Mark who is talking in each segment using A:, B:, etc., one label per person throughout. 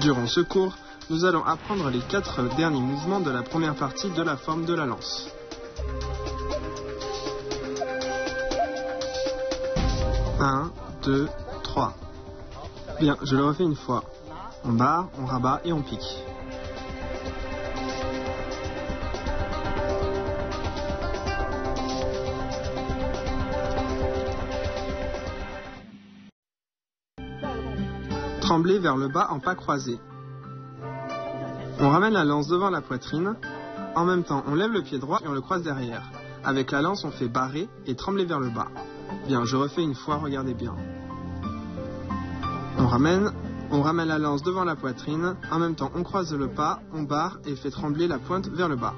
A: Durant ce cours, nous allons apprendre les 4 derniers mouvements de la première partie de la forme de la lance. Un, 2, 3. Bien, je le refais une fois. On barre, on rabat et on pique. Trembler vers le bas en pas croisés. On ramène la lance devant la poitrine. En même temps, on lève le pied droit et on le croise derrière. Avec la lance, on fait barrer et trembler vers le bas. Bien, je refais une fois, regardez bien. On ramène la lance devant la poitrine. En même temps, on croise le pas, on barre et fait trembler la pointe vers le bas.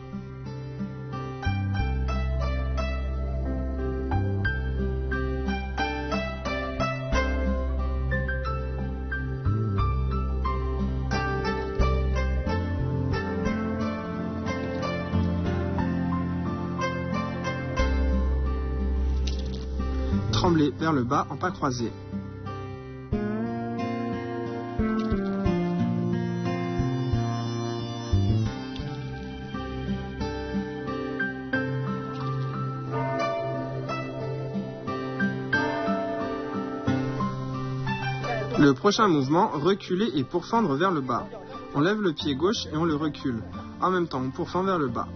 A: Trembler vers le bas en pas croisés. Le prochain mouvement, reculer et pourfendre vers le bas. On lève le pied gauche et on le recule. En même temps, on pourfend vers le bas.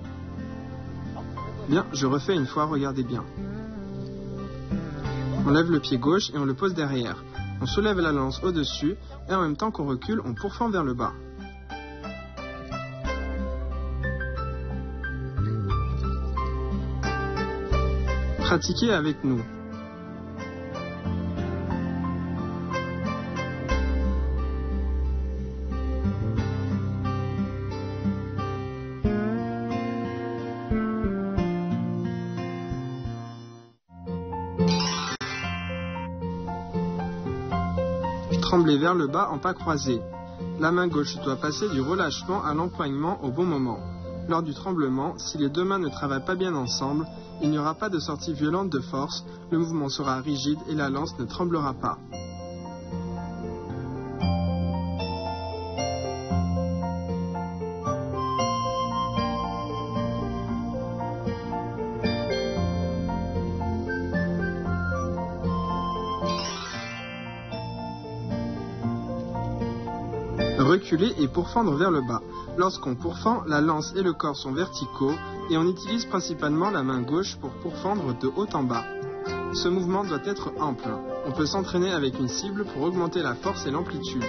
A: Bien, je refais une fois, regardez bien. On lève le pied gauche et on le pose derrière. On soulève la lance au-dessus et en même temps qu'on recule, on pourfend vers le bas. Pratiquez avec nous. Trembler vers le bas en pas croisés. La main gauche doit passer du relâchement à l'empoignement au bon moment. Lors du tremblement, si les deux mains ne travaillent pas bien ensemble, il n'y aura pas de sortie violente de force, le mouvement sera rigide et la lance ne tremblera pas. Reculer et pourfendre vers le bas. Lorsqu'on pourfend, la lance et le corps sont verticaux et on utilise principalement la main gauche pour pourfendre de haut en bas. Ce mouvement doit être ample. On peut s'entraîner avec une cible pour augmenter la force et l'amplitude.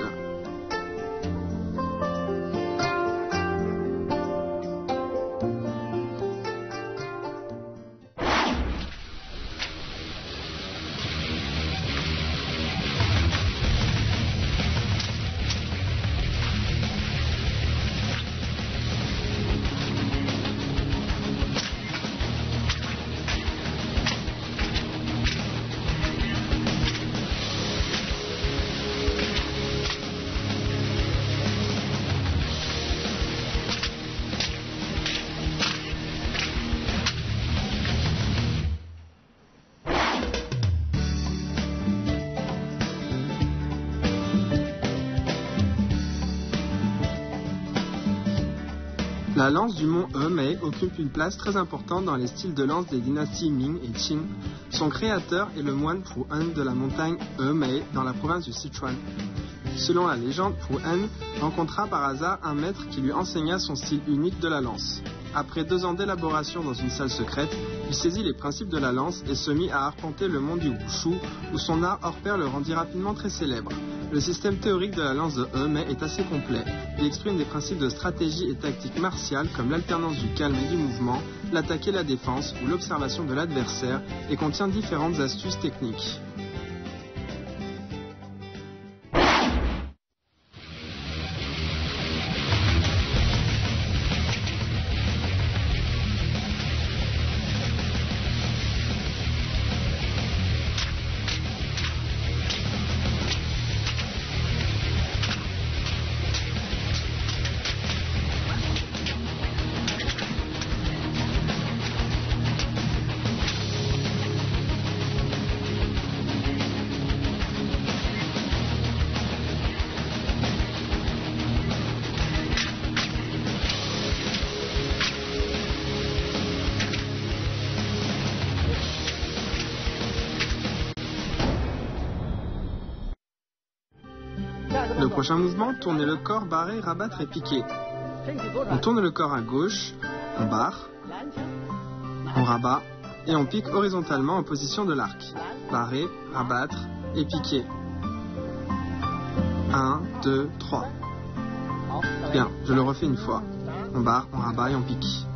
A: La lance du mont Hemei occupe une place très importante dans les styles de lance des dynasties Ming et Qing. Son créateur est le moine Pu En de la montagne Hemei dans la province du Sichuan. Selon la légende, Pu En rencontra par hasard un maître qui lui enseigna son style unique de la lance. Après 2 ans d'élaboration dans une salle secrète, il saisit les principes de la lance et se mit à arpenter le monde du Wushu, où son art hors pair le rendit rapidement très célèbre. Le système théorique de la lance de Hemei est assez complet. Il exprime des principes de stratégie et tactique martiale comme l'alternance du calme et du mouvement, l'attaque et la défense ou l'observation de l'adversaire et contient différentes astuces techniques. Le prochain mouvement, tourner le corps, barrer, rabattre et piquer. On tourne le corps à gauche, on barre, on rabat et on pique horizontalement en position de l'arc. Barrer, rabattre et piquer. 1, 2, 3. Bien, je le refais une fois. On barre, on rabat et on pique.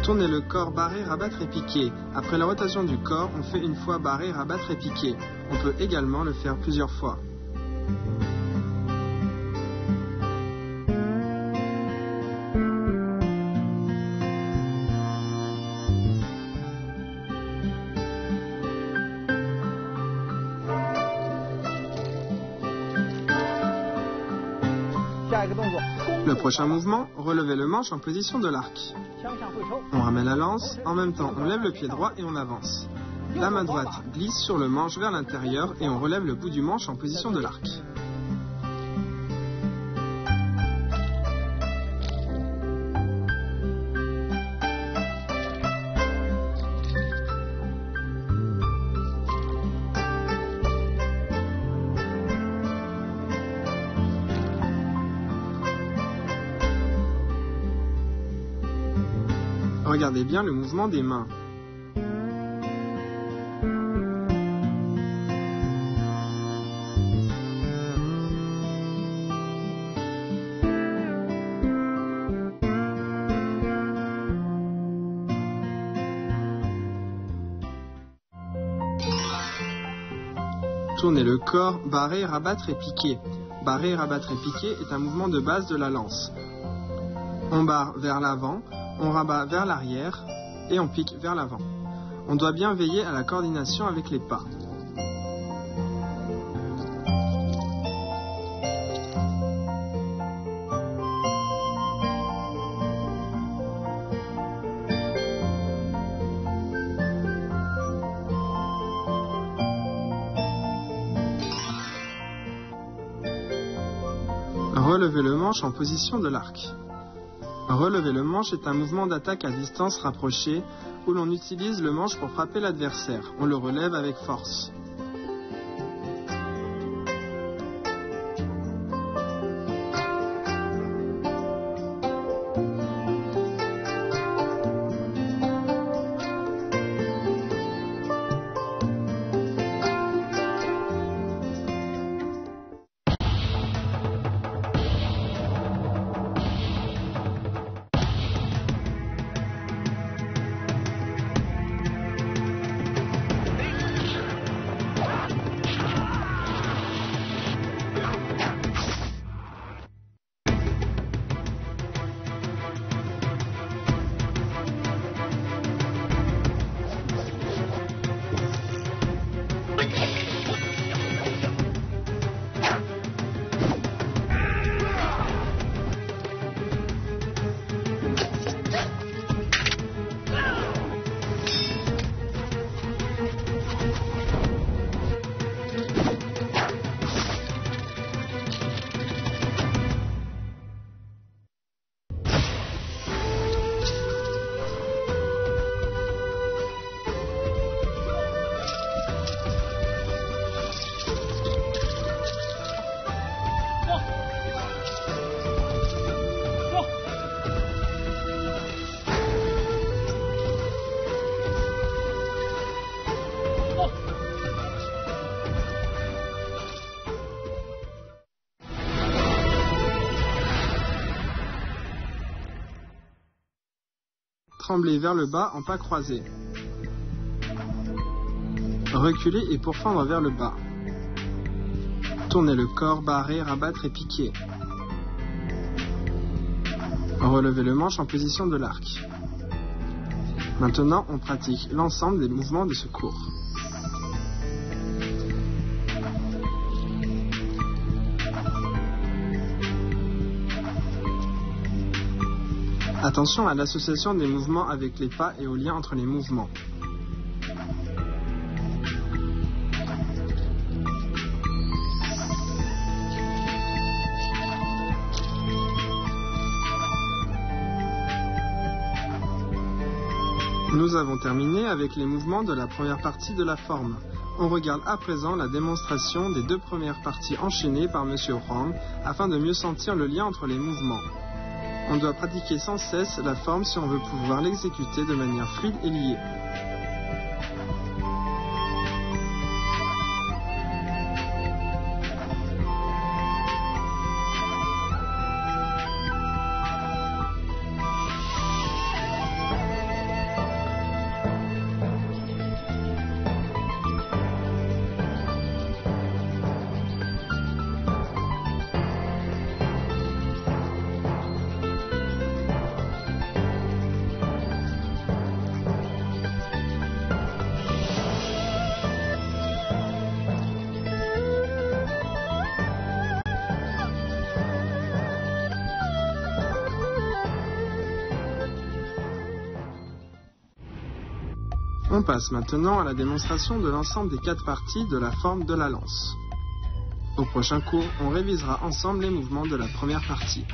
A: Tourner le corps, barrer, rabattre et piquer. Après la rotation du corps, on fait une fois barrer, rabattre et piquer. On peut également le faire plusieurs fois. Le prochain mouvement, relever le manche en position de l'arc. On ramène la lance, en même temps on lève le pied droit et on avance. La main droite glisse sur le manche vers l'intérieur et on relève le bout du manche en position de l'arc. Regardez bien le mouvement des mains. Tourner le corps, barrer, rabattre et piquer. Barrer, rabattre et piquer est un mouvement de base de la lance. On barre vers l'avant, on rabat vers l'arrière et on pique vers l'avant. On doit bien veiller à la coordination avec les pas. Relever le manche en position de l'arc. Relever le manche est un mouvement d'attaque à distance rapprochée où l'on utilise le manche pour frapper l'adversaire. On le relève avec force. Trembler vers le bas en pas croisés. Reculer et pourfendre vers le bas. Tourner le corps, barrer, rabattre et piquer. Relever le manche en position de l'arc. Maintenant, on pratique l'ensemble des mouvements de secours. Attention à l'association des mouvements avec les pas et au lien entre les mouvements. Nous avons terminé avec les mouvements de la première partie de la forme. On regarde à présent la démonstration des deux premières parties enchaînées par M. Huang afin de mieux sentir le lien entre les mouvements. On doit pratiquer sans cesse la forme si on veut pouvoir l'exécuter de manière fluide et liée. On passe maintenant à la démonstration de l'ensemble des 4 parties de la forme de la lance. Au prochain cours, on révisera ensemble les mouvements de la première partie.